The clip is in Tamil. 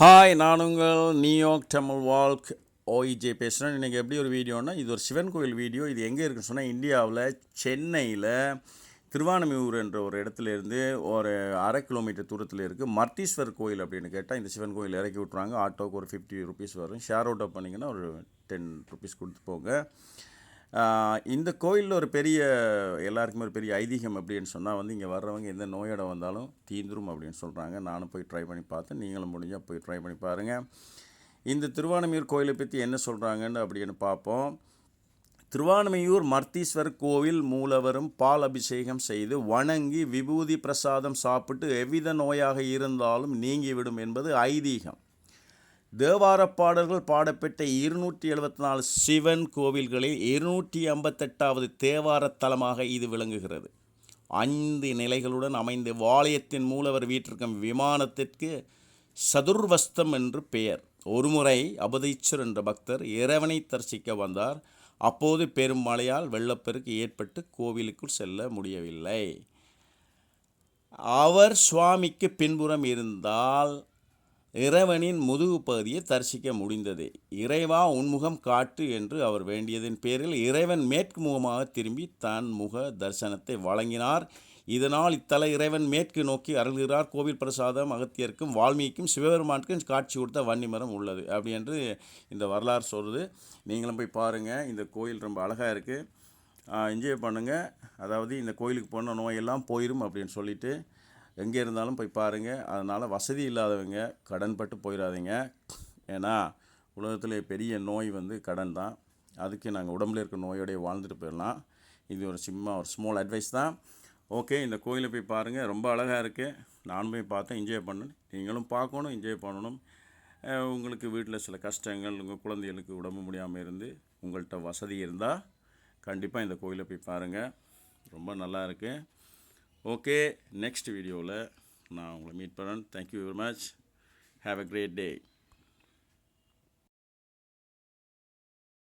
ஹாய், நான் உங்கள் நியூயார்க் தமிழ் வால்க் ஓஇஜே பேசுகிறேன். இன்றைக்கி எப்படி ஒரு வீடியோன்னா, இது ஒரு சிவன் கோயில் வீடியோ. இது எங்கே இருக்குன்னு சொன்னால், இந்தியாவில் சென்னையில் திருவானமியூர் என்ற ஒரு இடத்துலேருந்து ஒரு 1/2 கிலோமீட்டர் தூரத்தில் இருக்குது. மர்த்தீஸ்வர் கோயில் அப்படின்னு கேட்டால் இந்த சிவன் கோயில் இறக்கி விட்ருவாங்க. ஆட்டோவுக்கு ஒரு 50 ருபீஸ் வரும். ஷேர் ஆட்டோ பண்ணிங்கன்னா ஒரு 10 ருபீஸ் கொடுத்து போங்க. இந்த கோயிலில் ஒரு பெரிய எல்லாருக்குமே ஒரு பெரிய ஐதீகம் அப்படின்னு சொன்னால் இங்கே வர்றவங்க எந்த நோயோட வந்தாலும் தீந்துரும் அப்படின்னு சொல்கிறாங்க. நானும் போய் ட்ரை பண்ணி பார்த்தேன். நீங்களும் முடிஞ்சால் போய் ட்ரை பண்ணி பாருங்கள். இந்த திருவானமியூர் கோயிலை பற்றி என்ன சொல்கிறாங்கன்னு அப்படின்னு பார்ப்போம். திருவானமியூர் மர்த்தீஸ்வர் கோவில் மூலவரும் பால் அபிஷேகம் செய்து வணங்கி விபூதி பிரசாதம் சாப்பிட்டு எவ்வித நோயாக இருந்தாலும் நீங்கிவிடும் என்பது ஐதீகம். தேவார பாடல்கள் பாடப்பட்ட 274 சிவன் கோவில்களில் 258வது தேவார தலமாக இது விளங்குகிறது. 5 நிலைகளுடன் அமைந்த வாளையத்தின் மூலவர் வீற்றிருக்கும் விமானத்திற்கு சதுர்வஸ்தம் என்று பெயர். ஒருமுறை அபதீச்சர் என்ற பக்தர் இறைவனை தரிசிக்க வந்தார். அப்போது பெரும் மழையால் வெள்ளப்பெருக்கு ஏற்பட்டு கோவிலுக்குள் செல்ல முடியவில்லை. அவர் சுவாமிக்கு பின்புறம் இருந்தால் இறைவனின் முதுகு பகுதியை தரிசிக்க முடிந்தது. இறைவா உன்முகம் காட்டு என்று அவர் வேண்டியதன் பேரில் இறைவன் மேற்கு முகமாக திரும்பி தன் முக தரிசனத்தை வழங்கினார். இதனால் இத்தல இறைவன் மேற்கு நோக்கி அருள்கிறார். கோவில் பிரசாதம் அகத்தியருக்கும் வால்மீகிக்கும் சிவபெருமானுக்கும் காட்சி கொடுத்த வன்னிமரம் உள்ளது அப்படி என்று இந்த வரலாறு சொல்லுது. நீங்களும் போய் பாருங்கள். இந்த கோயில் ரொம்ப அழகாக இருக்குது. என்ஜாய் பண்ணுங்கள். அதாவது இந்த கோயிலுக்கு போன நோயெல்லாம் போயிடும் அப்படின்னு சொல்லிட்டு எங்கே இருந்தாலும் போய் பாருங்கள். அதனால் வசதி இல்லாதவங்க கடன் பட்டு போயிடாதீங்க. ஏன்னா உலகத்தில் பெரிய நோய் கடன் தான். அதுக்கு நாங்கள் உடம்புல இருக்க நோயோடய வாழ்ந்துட்டு போயிடலாம். இது ஒரு ஸ்மால் அட்வைஸ் தான். ஓகே, இந்த கோயிலை போய் பாருங்கள். ரொம்ப அழகாக இருக்குது. நானும் போய் பார்த்தேன், என்ஜாய் பண்ணேன். நீங்களும் பார்க்கணும், என்ஜாய் பண்ணணும். உங்களுக்கு வீட்டில் சில கஷ்டங்கள், உங்கள் குழந்தைகளுக்கு உடம்பு முடியாமல் இருந்து உங்கள்கிட்ட வசதி இருந்தால் கண்டிப்பாக இந்த கோயிலை போய் பாருங்கள். ரொம்ப நல்லா இருக்குது. ஓகே, நெக்ஸ்ட் வீடியோவில் நான் உங்களை மீட் பண்ணுறேன். Thank you very much. Have a great day.